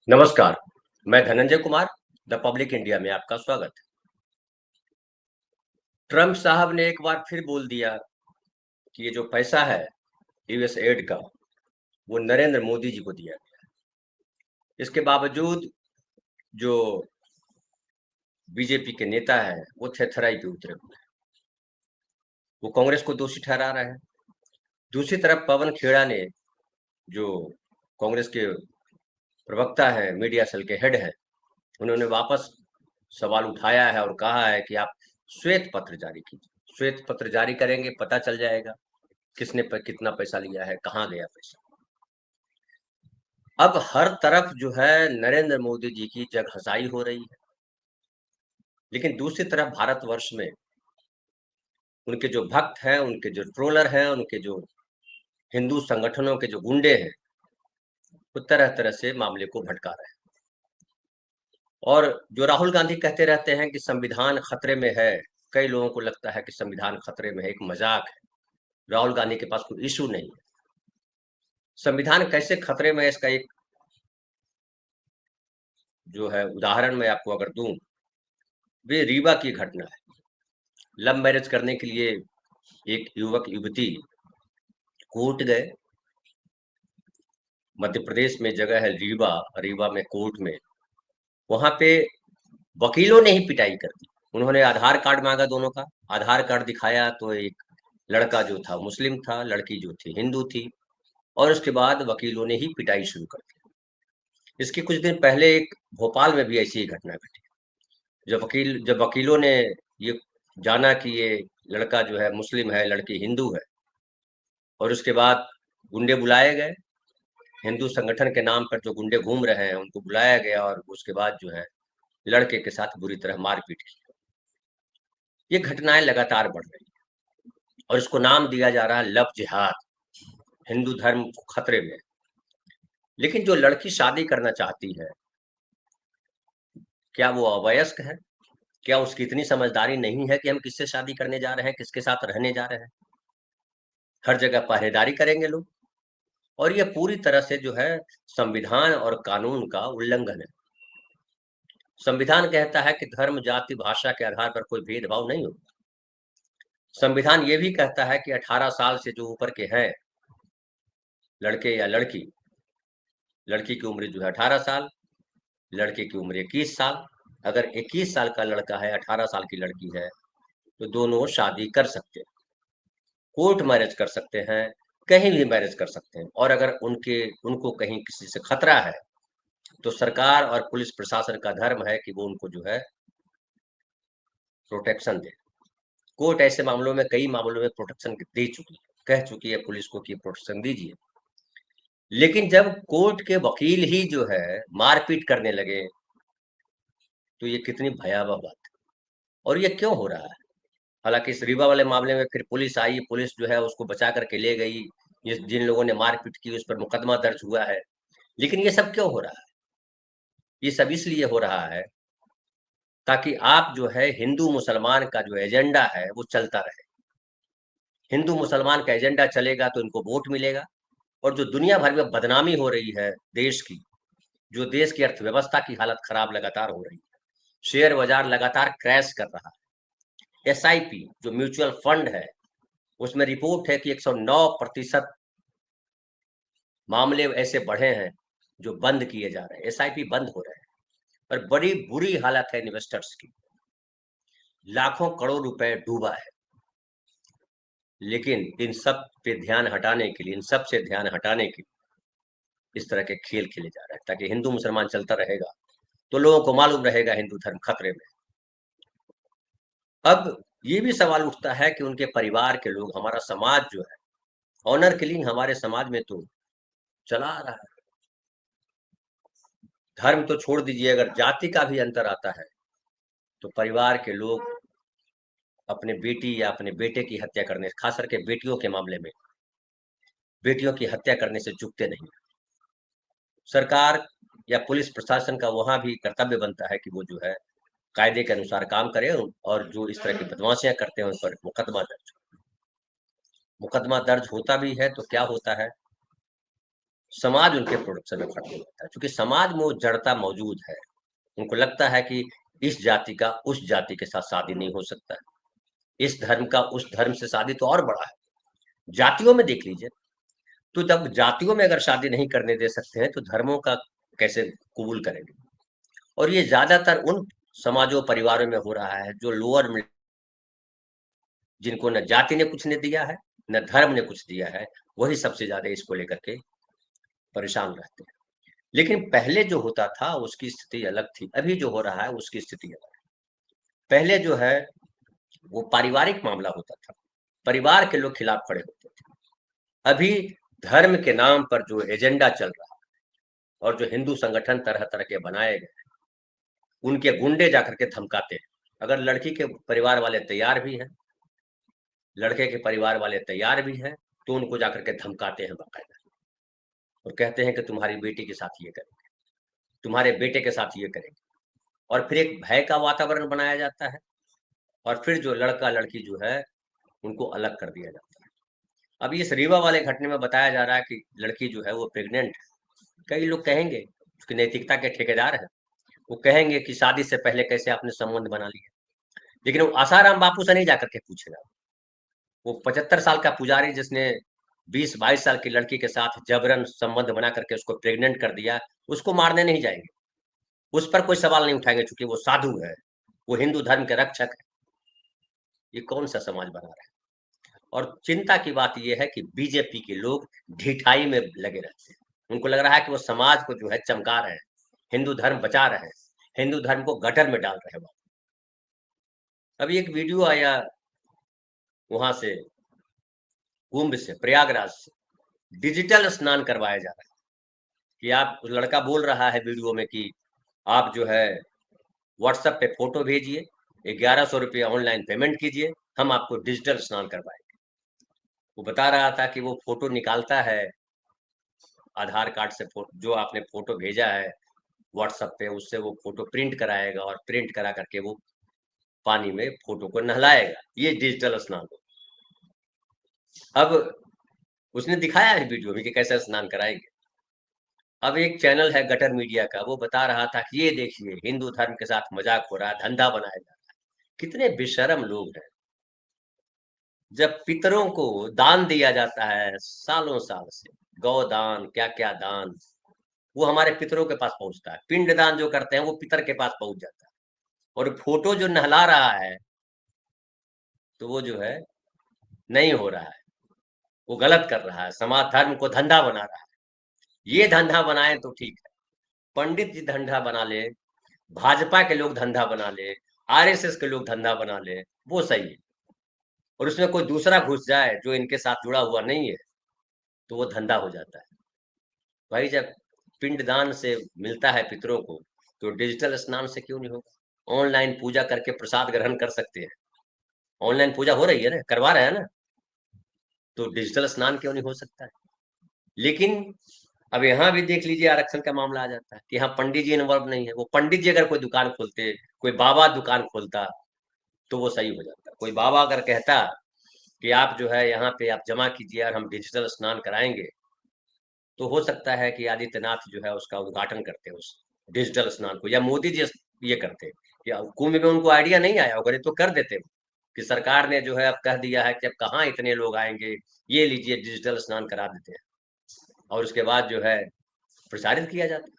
नमस्कार, मैं Dhananjay Kumar, the public India में आपका स्वागत है। ट्रम्प साहब ने एक बार फिर बोल दिया कि ये जो पैसा है यूएस एड का, वो नरेंद्र मोदी जी को दिया गया। इसके बावजूद जो बीजेपी के नेता हैं, वो थेथराई पे उतरे हुए हैं। वो कांग्रेस को दोषी ठहरा रहे हैं। दूसरी तरफ पवन खेड़ा ने, जो कांग्रेस के प्रवक्ता हैं, मीडिया सेल के हेड हैं, उन्होंने वापस सवाल उठाया है और कहा है कि आप श्वेत पत्र जारी कीजिए। श्वेत पत्र जारी करेंगे, पता चल जाएगा किसने कितना पैसा लिया है, कहाँ गया पैसा। अब हर तरफ जो है नरेंद्र मोदी जी की जगहंसाई हो रही है, लेकिन दूसरी तरफ भारतवर्ष में उनके जो भक्त हैं, उनके जो ट्रोलर हैं, उनके जो हिंदू संगठनों के जो गुंडे हैं, वो तरह तरह से मामले को भटका रहे हैं। और जो राहुल गांधी कहते रहते हैं कि संविधान खतरे में है, कई लोगों को लगता है कि संविधान खतरे में है, एक मजाक है। राहुल गांधी के पास कोई इशू नहीं है। संविधान कैसे खतरे में है, इसका एक जो है उदाहरण मैं आपको अगर दूं, वे रीवा की घटना है। लव मैरिज करने के लिए एक युवक युवती कोर्ट गए। मध्य प्रदेश में जगह है रीवा, रीवा में कोर्ट में, वहां पे वकीलों ने ही पिटाई कर दी। उन्होंने आधार कार्ड मांगा दोनों का, आधार कार्ड दिखाया तो एक लड़का जो था मुस्लिम था, लड़की जो थी हिंदू थी, और उसके बाद वकीलों ने ही पिटाई शुरू कर दी। इसके कुछ दिन पहले एक भोपाल में भी ऐसी ही घटना घटी। जब वकीलों ने ये जाना कि ये लड़का जो है मुस्लिम है, लड़की हिंदू है, और उसके बाद गुंडे बुलाए गए। हिंदू संगठन के नाम पर जो गुंडे घूम रहे हैं उनको बुलाया गया, और उसके बाद जो है लड़के के साथ बुरी तरह मारपीट की। ये घटनाएं लगातार बढ़ रही हैं और इसको नाम दिया जा रहा है लव जिहाद, हिंदू धर्म खतरे में। लेकिन जो लड़की शादी करना चाहती है, क्या वो अवयस्क है? क्या उसकी इतनी समझदारी नहीं है कि हम किससे शादी करने जा रहे हैं, किसके साथ रहने जा रहे हैं? हर जगह पहरेदारी करेंगे लोग, और ये पूरी तरह से जो है संविधान और कानून का उल्लंघन है। संविधान कहता है कि धर्म, जाति, भाषा के आधार पर कोई भेदभाव नहीं होगा। संविधान ये भी कहता है कि 18 साल से जो ऊपर के हैं, लड़के या लड़की, लड़की की उम्र जो है 18 साल, लड़के की उम्र 21 साल। अगर 21 साल का लड़का है, 18 साल की लड़की है, तो दोनों शादी कर सकते हैं, कोर्ट मैरिज कर सकते हैं, कहीं भी मैरिज कर सकते हैं। और अगर उनको कहीं किसी से खतरा है, तो सरकार और पुलिस प्रशासन का धर्म है कि वो उनको जो है प्रोटेक्शन दे। कोर्ट ऐसे मामलों में, कई मामलों में प्रोटेक्शन दे चुकी है, कह चुकी है पुलिस को कि प्रोटेक्शन दीजिए। लेकिन जब कोर्ट के वकील ही जो है मारपीट करने लगे, तो ये कितनी भयावह बात है। और ये क्यों हो रहा है? हालांकि इस रीवा वाले मामले में फिर पुलिस आई, पुलिस जो है उसको बचा करके ले गई। ये जिन लोगों ने मारपीट की उस पर मुकदमा दर्ज हुआ है। लेकिन ये सब क्यों हो रहा है? ये सब इसलिए हो रहा है ताकि आप जो है हिंदू मुसलमान का जो एजेंडा है वो चलता रहे। हिंदू मुसलमान का एजेंडा चलेगा तो इनको वोट मिलेगा। और जो दुनिया भर में बदनामी हो रही है देश की, जो देश की अर्थव्यवस्था की हालत खराब लगातार हो रही है, शेयर बाजार लगातार क्रैश कर रहा है, एसआईपी जो म्यूचुअल फंड है, उसमें रिपोर्ट है कि 109% मामले ऐसे बढ़े हैं जो बंद किए जा रहे हैं, एसआईपी बंद हो रहे हैं। और बड़ी बुरी हालत है इन्वेस्टर्स की, लाखों करोड़ रुपए डूबा है। लेकिन इन सब पे ध्यान हटाने के लिए, इन सब से ध्यान हटाने के लिए इस तरह के खेल खेले जा रहे हैं, ताकि हिंदू मुसलमान चलता रहेगा तो लोगों को मालूम रहेगा हिंदू धर्म खतरे में। अब ये भी सवाल उठता है कि उनके परिवार के लोग, हमारा समाज जो है, ऑनर किलिंग हमारे समाज में तो चला आ रहा है। धर्म तो छोड़ दीजिए, अगर जाति का भी अंतर आता है तो परिवार के लोग अपने बेटी या अपने बेटे की हत्या करने, खास करके बेटियों के मामले में, बेटियों की हत्या करने से चूकते नहीं। सरकार या पुलिस प्रशासन का वहां भी कर्तव्य बनता है कि वो जो है कायदे के अनुसार काम करे, और जो इस तरह की बदमाशियां करते हैं उन पर मुकदमा दर्ज होता भी है तो क्या होता है, समाज उनके प्रोडक्शन में खत्म होता है, क्योंकि समाज में वो जड़ता मौजूद है। उनको लगता है कि इस जाति का उस जाति के साथ शादी नहीं हो सकता है, इस धर्म का उस धर्म से शादी तो और बड़ा है। जातियों में देख लीजिए, तो जब जातियों में अगर शादी नहीं करने दे सकते हैं तो धर्मों का कैसे कबूल करेंगे। और ये ज्यादातर उन समाजों परिवारों में हो रहा है जो लोअर मिडिल, जिनको न जाति ने कुछ ने दिया है न धर्म ने कुछ दिया है, वही सबसे ज्यादा इसको लेकर के परेशान रहते हैं। लेकिन पहले जो होता था उसकी स्थिति अलग थी, अभी जो हो रहा है उसकी स्थिति अलग है। पहले जो है वो पारिवारिक मामला होता था, परिवार के लोग खिलाफ खड़े होते थे। अभी धर्म के नाम पर जो एजेंडा चल रहा है और जो हिंदू संगठन तरह तरह के बनाए गए, उनके गुंडे जाकर के धमकाते हैं। अगर लड़की के परिवार वाले तैयार भी हैं, लड़के के परिवार वाले तैयार भी हैं, तो उनको जाकर के धमकाते हैं बाकायदा, और कहते हैं कि तुम्हारी बेटी के साथ ये करेंगे, तुम्हारे बेटे के साथ ये करेंगे। और फिर एक भय का वातावरण बनाया जाता है, और फिर जो लड़का लड़की जो है उनको अलग कर दिया जाता है। अब इस रीवा वाले घटने में बताया जा रहा है कि लड़की जो है वो प्रेग्नेंट है। कई लोग कहेंगे, उसकी नैतिकता के ठेकेदार है, वो कहेंगे कि शादी से पहले कैसे आपने संबंध बना लिया। लेकिन वो आसाराम बापू से नहीं जाकर के पूछेगा। वो 75 साल का पुजारी जिसने 20-22 साल की लड़की के साथ जबरन संबंध बना करके उसको प्रेग्नेंट कर दिया, उसको मारने नहीं जाएंगे, उस पर कोई सवाल नहीं उठाएंगे, चूंकि वो साधु है, वो हिंदू धर्म के रक्षक है। ये कौन सा समाज बना रहा है। और चिंता की बात यह है कि बीजेपी के लोग ढिठाई में लगे रहते हैं। उनको लग रहा है कि वो समाज को जो है चमका रहे हैं, हिंदू धर्म बचा रहे हैं, हिंदू धर्म को गटर में डाल रहे हैं। अभी एक वीडियो आया वहां से, कुंभ से, प्रयागराज से डिजिटल स्नान करवाया जा रहा है। कि आप, लड़का बोल रहा है वीडियो में कि आप जो है व्हाट्सएप पे फोटो भेजिए, 1100 रुपया ऑनलाइन पेमेंट कीजिए, हम आपको डिजिटल स्नान करवाएंगे। वो बता रहा था कि वो फोटो निकालता है आधार कार्ड से, जो आपने फोटो भेजा है व्हाट्सएप पे, उससे वो फोटो प्रिंट कराएगा और प्रिंट करा करके वो पानी में फोटो को नहलाएगा। ये डिजिटल स्नान हो। अब उसने दिखाया है वीडियो में कि कैसे स्नान कराएंगे। अब एक चैनल है गटर मीडिया का, वो बता रहा था कि ये देखिए हिंदू धर्म के साथ मजाक हो रहा है, धंधा बनाया जा रहा है। कितने बेशरम लोग हैं। जब पितरों को दान दिया जाता है सालों साल से, गौदान, क्या क्या दान, वो हमारे पितरों के पास पहुंचता है, पिंड दान जो करते हैं वो पितर के पास पहुंच जाता है। और फोटो जो नहला रहा है, तो वो जो है नहीं हो रहा है, वो गलत कर रहा है, समाज धर्म को धंधा बना रहा है। ये धंधा बनाए तो ठीक है, पंडित जी धंधा बना ले, भाजपा के लोग धंधा बना ले, आरएसएस के लोग धंधा बना ले, वो सही है। और उसमें कोई दूसरा घुस जाए जो इनके साथ जुड़ा हुआ नहीं है, तो वो धंधा हो जाता है। भाई जब पिंडदान से मिलता है पितरों को, तो डिजिटल स्नान से क्यों नहीं होगा। ऑनलाइन पूजा करके प्रसाद ग्रहण कर सकते हैं, ऑनलाइन पूजा हो रही है ना, करवा रहे हैं ना, तो डिजिटल स्नान क्यों नहीं हो सकता है। लेकिन अब यहाँ भी देख लीजिए, आरक्षण का मामला आ जाता है कि हाँ पंडित जी इन्वॉल्व नहीं है। वो पंडित जी अगर कोई दुकान खोलते, कोई बाबा दुकान खोलता, तो वो सही हो जाता। कोई बाबा अगर कहता कि आप जो है यहाँ पे आप जमा कीजिए और हम डिजिटल स्नान कराएंगे, तो हो सकता है कि आदित्यनाथ जो है उसका उद्घाटन करते उस डिजिटल स्नान को, या मोदी जी ये करते। या कुंभ में उनको आइडिया नहीं आया होगा, तो कर देते कि सरकार ने जो है अब कह दिया है कि अब कहाँ इतने लोग आएंगे, ये लीजिए डिजिटल स्नान करा देते हैं। और उसके बाद जो है प्रसारित किया जाता,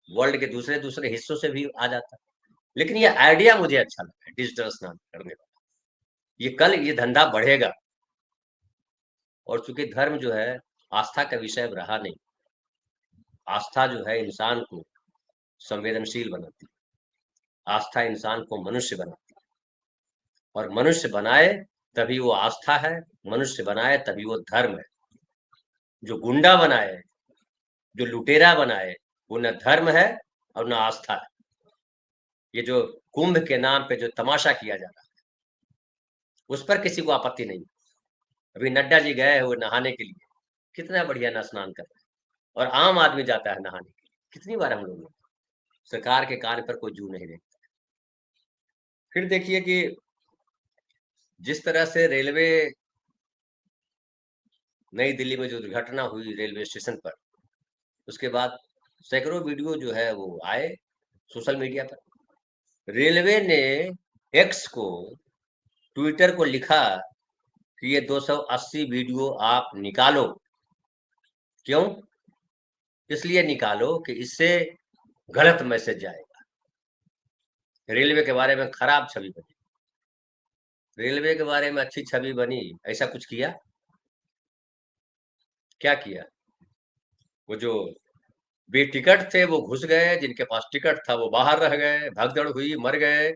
वर्ल्ड के दूसरे दूसरे हिस्सों से भी आ जाता। लेकिन ये आइडिया मुझे अच्छा लगा डिजिटल स्नान करने का। ये कल ये धंधा बढ़ेगा। और चूंकि धर्म जो है आस्था का विषय अब रहा नहीं, आस्था जो है इंसान को संवेदनशील बनाती है, आस्था इंसान को मनुष्य बनाती है। और मनुष्य बनाए तभी वो आस्था है, मनुष्य बनाए तभी वो धर्म है। जो गुंडा बनाए, जो लुटेरा बनाए, वो न धर्म है और न आस्था है। ये जो कुंभ के नाम पे जो तमाशा किया जा रहा है, उस पर किसी को आपत्ति नहीं। अभी नड्डा जी गए हुए नहाने के लिए, कितना बढ़िया ना स्नान कर रहे हैं, और आम आदमी जाता है नहाने के लिए। कितनी बार हम लोग, सरकार के कार्य पर कोई जू नहीं देखता। फिर देखिए कि जिस तरह से रेलवे, नई दिल्ली में जो दुर्घटना हुई रेलवे स्टेशन पर, उसके बाद सैकड़ों वीडियो जो है वो आए सोशल मीडिया पर। रेलवे ने एक्स को, ट्विटर को लिखा कि ये 280 वीडियो आप निकालो। क्यों? इसलिए निकालो कि इससे गलत मैसेज जाएगा, रेलवे के बारे में खराब छवि बनी। रेलवे के बारे में अच्छी छवि बनी, ऐसा कुछ किया? क्या किया? वो जो बेटिकट थे वो घुस गए, जिनके पास टिकट था वो बाहर रह गए, भगदड़ हुई, मर गए।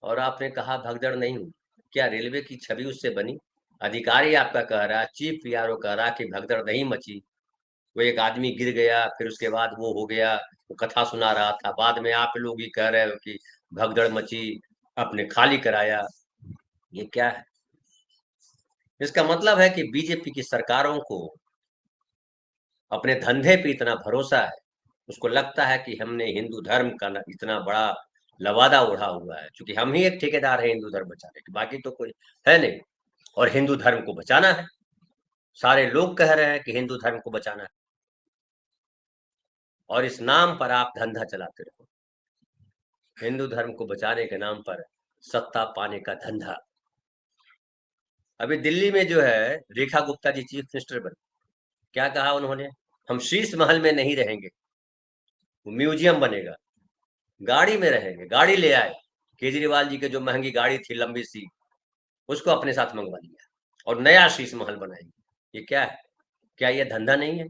और आपने कहा भगदड़ नहीं हुई। क्या रेलवे की छवि उससे बनी? अधिकारी आपका कह रहा, चीफ पीआरओ कह रहा कि भगदड़ नहीं मची, वो एक आदमी गिर गया, फिर उसके बाद वो हो गया, वो कथा सुना रहा था। बाद में आप लोग ही कह रहे हो कि भगदड़ मची, आपने खाली कराया। ये क्या है? इसका मतलब है कि बीजेपी की सरकारों को अपने धंधे पे इतना भरोसा है, उसको लगता है कि हमने हिंदू धर्म का इतना बड़ा लवादा उड़ा हुआ है, क्योंकि हम ही एक ठेकेदार है हिंदू धर्म बचाने के, बाकी तो कोई है नहीं। और हिंदू धर्म को बचाना है, सारे लोग कह रहे हैं कि हिंदू धर्म को बचाना है, और इस नाम पर आप धंधा चलाते रहो। हिंदू धर्म को बचाने के नाम पर सत्ता पाने का धंधा। अभी दिल्ली में जो है रेखा गुप्ता जी चीफ मिनिस्टर बने, क्या कहा उन्होंने? हम शीश महल में नहीं रहेंगे, वो म्यूजियम बनेगा, गाड़ी में रहेंगे। गाड़ी ले आए, केजरीवाल जी के जो महंगी गाड़ी थी लंबी सी, उसको अपने साथ मंगवा लिया और नया शीश महल बनाएंगे। ये क्या है? क्या ये धंधा नहीं है?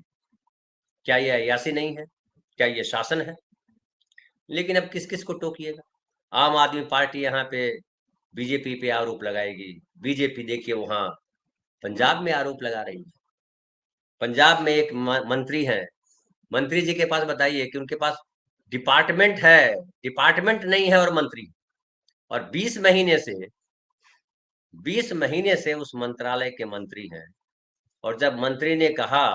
क्या ये अय्यासी नहीं है? क्या ये शासन है? लेकिन अब किस किस को टोकिएगा? आम आदमी पार्टी यहाँ पे बीजेपी पे आरोप लगाएगी। बीजेपी देखिए वहां पंजाब में आरोप लगा रही है। पंजाब में एक मंत्री है, मंत्री जी के पास बताइए कि उनके पास डिपार्टमेंट है, डिपार्टमेंट नहीं है और मंत्री। और 20 महीने से उस मंत्रालय के मंत्री हैं। और जब मंत्री ने कहा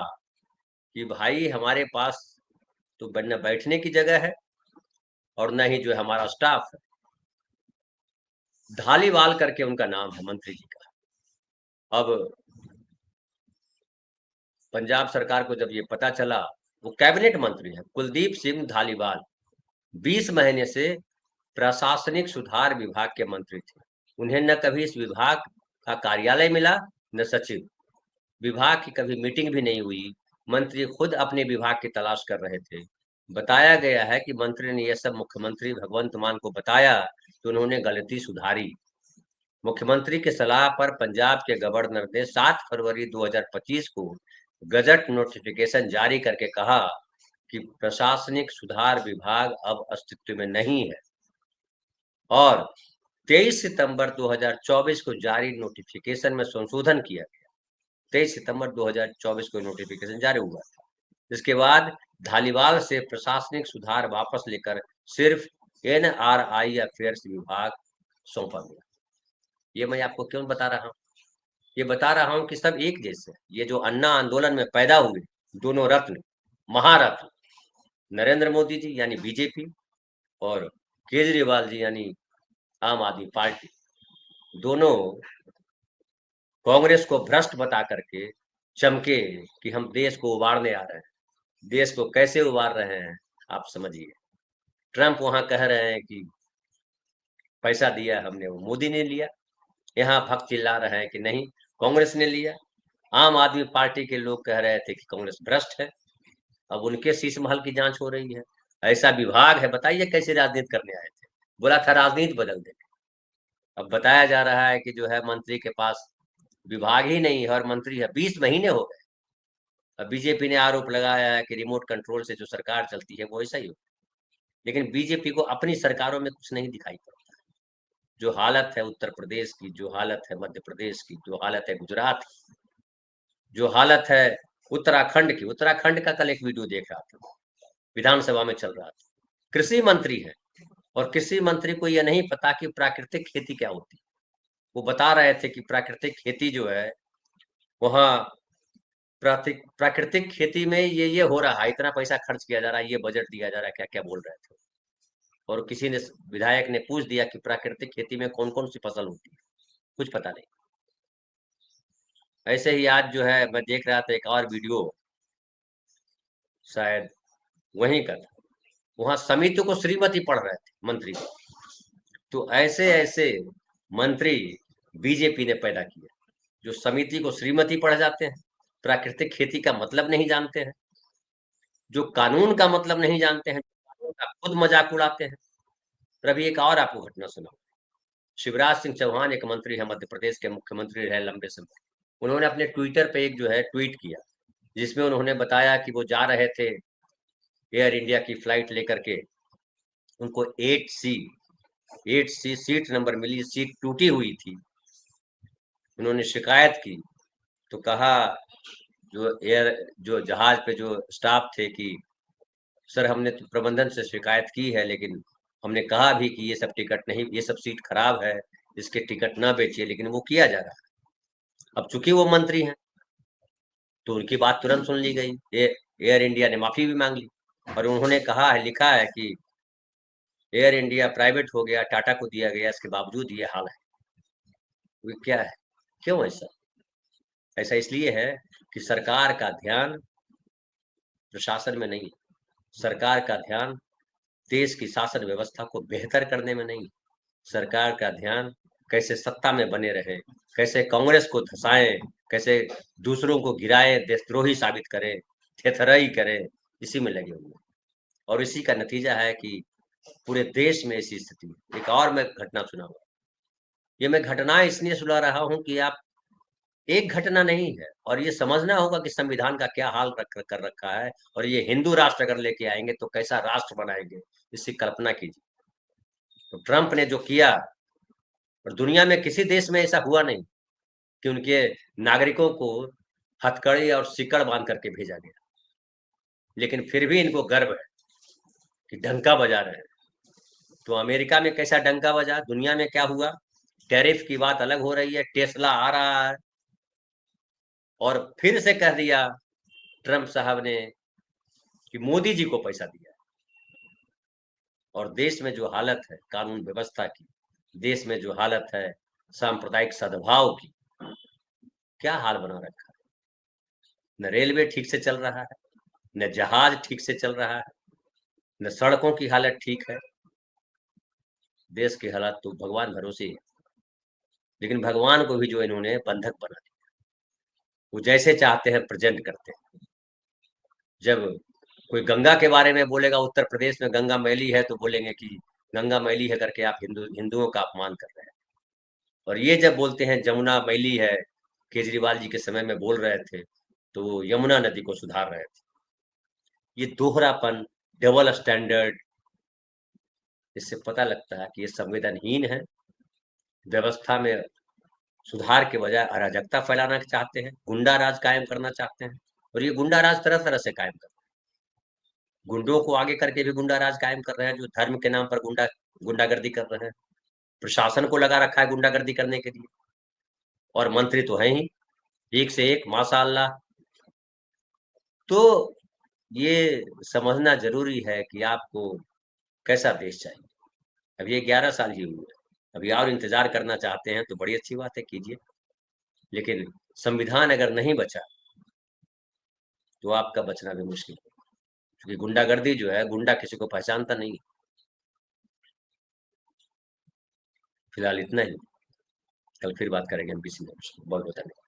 कि भाई हमारे पास तो न बैठने की जगह है और न ही जो है हमारा स्टाफ है, धालीवाल करके उनका नाम है मंत्री जी का। अब पंजाब सरकार को जब ये पता चला, वो कैबिनेट मंत्री है कुलदीप सिंह धालीवाल, 20 महीने से प्रशासनिक सुधार विभाग के मंत्री थे। उन्हें न कभी इस विभाग का कार्यालय मिला, न सचिव। विभाग की कभी मीटिंग भी नहीं हुई। मंत्री खुद अपने विभाग की तलाश कर रहे थे। बताया गया है कि मंत्री ने यह सब मुख्यमंत्री भगवंत मान को बताया, तो उन्होंने गलती सुधारी। मुख्यमंत्री की सलाह पर पंजाब के गवर्नर ने 7 फरवरी 2025 को गजट नोटिफिकेशन जारी करके कहा कि प्रशासनिक सुधार विभाग अब अस्तित्व में नहीं है। और 23 सितंबर 2024 को जारी नोटिफिकेशन में संशोधन किया गया। 23 सितंबर 2024 को नोटिफिकेशन जारी हुआ था। इसके बाद धालीवाल से प्रशासनिक सुधार वापस लेकर सिर्फ एनआरआई अफेयर्स विभाग सौंपा गया। ये मैं आपको क्यों बता रहा हूँ? ये बता रहा हूँ कि सब एक जैसे। ये जो अन्ना आंदोलन में पैदा हुए दोनों रत्न, महारत्न, नरेंद्र मोदी जी यानी बीजेपी और केजरीवाल जी यानी आम आदमी पार्टी, दोनों कांग्रेस को भ्रष्ट बता करके चमके कि हम देश को उबारने आ रहे हैं। देश को कैसे उबार रहे हैं आप समझिए। ट्रंप वहां कह रहे हैं कि पैसा दिया हमने, वो मोदी ने लिया। यहाँ भक्त चिल्ला रहे हैं कि नहीं, कांग्रेस ने लिया। आम आदमी पार्टी के लोग कह रहे थे कि कांग्रेस भ्रष्ट है। अब उनके शीश महल की जांच हो रही है। ऐसा विभाग है, बताइए कैसे राजनीति करने आए थे? बोला था राजनीति बदल देंगे। अब बताया जा रहा है कि जो है मंत्री के पास विभाग ही नहीं है और मंत्री है। 20 महीने हो गए। अब बीजेपी ने आरोप लगाया है कि रिमोट कंट्रोल से जो सरकार चलती है वो ऐसा ही हो। लेकिन बीजेपी को अपनी सरकारों में कुछ नहीं दिखाई पड़ता। जो हालत है उत्तर प्रदेश की, जो हालत है मध्य प्रदेश की, जो हालत है गुजरात की, जो हालत है उत्तराखंड की। उत्तराखंड का कल एक वीडियो देख रहा था, विधानसभा में चल रहा था। कृषि मंत्री है और कृषि मंत्री को यह नहीं पता कि प्राकृतिक खेती क्या होती है। वो बता रहे थे कि प्राकृतिक खेती जो है वहाँ प्राकृतिक खेती में ये हो रहा है, इतना पैसा खर्च किया जा रहा है, ये बजट दिया जा रहा है, क्या क्या बोल रहे थे। और किसी ने, विधायक ने पूछ दिया कि प्राकृतिक खेती में कौन कौन सी फसल होती है, कुछ पता नहीं। ऐसे ही आज जो है मैं देख रहा था एक और वीडियो, शायद वहीं का था। वहां समिति को श्रीमती पढ़ रहे थे मंत्री को। तो ऐसे ऐसे मंत्री बीजेपी ने पैदा किए, जो समिति को श्रीमती पढ़ जाते हैं, प्राकृतिक खेती का मतलब नहीं जानते हैं, जो कानून का मतलब नहीं जानते हैं, कानून का खुद मजाक उड़ाते हैं। और अभी एक और आपको घटना सुनाऊं। शिवराज सिंह चौहान एक मंत्री है, मध्य प्रदेश के मुख्यमंत्री रहे लंबे समय। उन्होंने अपने ट्विटर पे एक जो है ट्वीट किया, जिसमें उन्होंने बताया कि वो जा रहे थे एयर इंडिया की फ्लाइट लेकर के। उनको 8C सीट नंबर मिली, सीट टूटी हुई थी। उन्होंने शिकायत की तो कहा, जो जहाज पे जो स्टाफ थे, कि सर हमने तो प्रबंधन से शिकायत की है, लेकिन हमने कहा भी कि ये सब टिकट नहीं, ये सब सीट खराब है, इसके टिकट ना बेचिए, लेकिन वो किया जा रहा है। अब चूंकि वो मंत्री हैं तो उनकी बात तुरंत सुन ली गई। एयर इंडिया ने माफी भी मांग ली, और उन्होंने कहा है, लिखा है कि एयर इंडिया प्राइवेट हो गया, टाटा को दिया गया, इसके बावजूद ये हाल है। ये क्या है? क्यों ऐसा? ऐसा इसलिए है कि सरकार का ध्यान प्रशासन में नहीं है। सरकार का ध्यान देश की शासन व्यवस्था को बेहतर करने में नहीं है। सरकार का ध्यान कैसे सत्ता में बने रहे, कैसे कांग्रेस को धसाएं, कैसे दूसरों को गिराएं, देशद्रोही साबित करें, थेथराई करें, इसी में लगे हुए हैं। और इसी का नतीजा है कि पूरे देश में ऐसी स्थिति है। एक और मैं घटना सुनाऊंगा। ये मैं घटना इसलिए सुना रहा हूं कि आप, एक घटना नहीं है, और ये समझना होगा कि संविधान का क्या हाल कर रखा है, और ये हिंदू राष्ट्र अगर लेके आएंगे तो कैसा राष्ट्र बनाएंगे, इसकी कल्पना कीजिए। तो ट्रंप ने जो किया, और दुनिया में किसी देश में ऐसा हुआ नहीं कि उनके नागरिकों को हथकड़ी और सिकड़ बांध करके भेजा गया, लेकिन फिर भी इनको गर्व है कि डंका बजा रहे हैं। तो अमेरिका में कैसा डंका बजा, दुनिया में क्या हुआ? टैरिफ की बात अलग हो रही है, टेस्ला आ रहा है, और फिर से कह दिया ट्रंप साहब ने कि मोदी जी को पैसा दिया। और देश में जो हालत है कानून व्यवस्था की, देश में जो हालत है सांप्रदायिक सद्भाव की, क्या हाल बना रखा है। न रेलवे ठीक से चल रहा है, न जहाज ठीक से चल रहा है, न सड़कों की हालत ठीक है। देश की हालत तो भगवान भरोसे है। लेकिन भगवान को भी जो इन्होंने बंधक बना दिया, वो जैसे चाहते हैं प्रेजेंट करते हैं। जब कोई गंगा के बारे में बोलेगा, उत्तर प्रदेश में गंगा मैली है, तो बोलेंगे कि गंगा मैली है करके आप हिंदुओं का अपमान कर रहे हैं। और ये जब बोलते हैं जमुना मैली है, केजरीवाल जी के समय में बोल रहे थे, तो वो यमुना नदी को सुधार रहे थे। ये दोहरापन, डबल स्टैंडर्ड, इससे पता लगता है कि ये संवेदनहीन है, व्यवस्था में सुधार के बजाय अराजकता फैलाना चाहते हैं, गुंडा राज कायम करना चाहते हैं। और ये गुंडा राज तरह तरह से कायम कर, गुंडों को आगे करके भी गुंडा राज कायम कर रहे हैं, जो धर्म के नाम पर गुंडागर्दी कर रहे हैं। प्रशासन को लगा रखा है गुंडागर्दी करने के लिए, और मंत्री तो हैं ही एक से एक माशाअल्लाह। तो ये समझना जरूरी है कि आपको कैसा देश चाहिए। अब ये 11 साल ही हुए, अभी और इंतजार करना चाहते हैं तो बड़ी अच्छी बात है, कीजिए। लेकिन संविधान अगर नहीं बचा तो आपका बचना भी मुश्किल है, क्योंकि गुंडागर्दी जो है, गुंडा किसी को पहचानता नहीं। फिलहाल इतना ही, कल फिर बात करेंगे हम किसी बहुत बहुत धन्यवाद।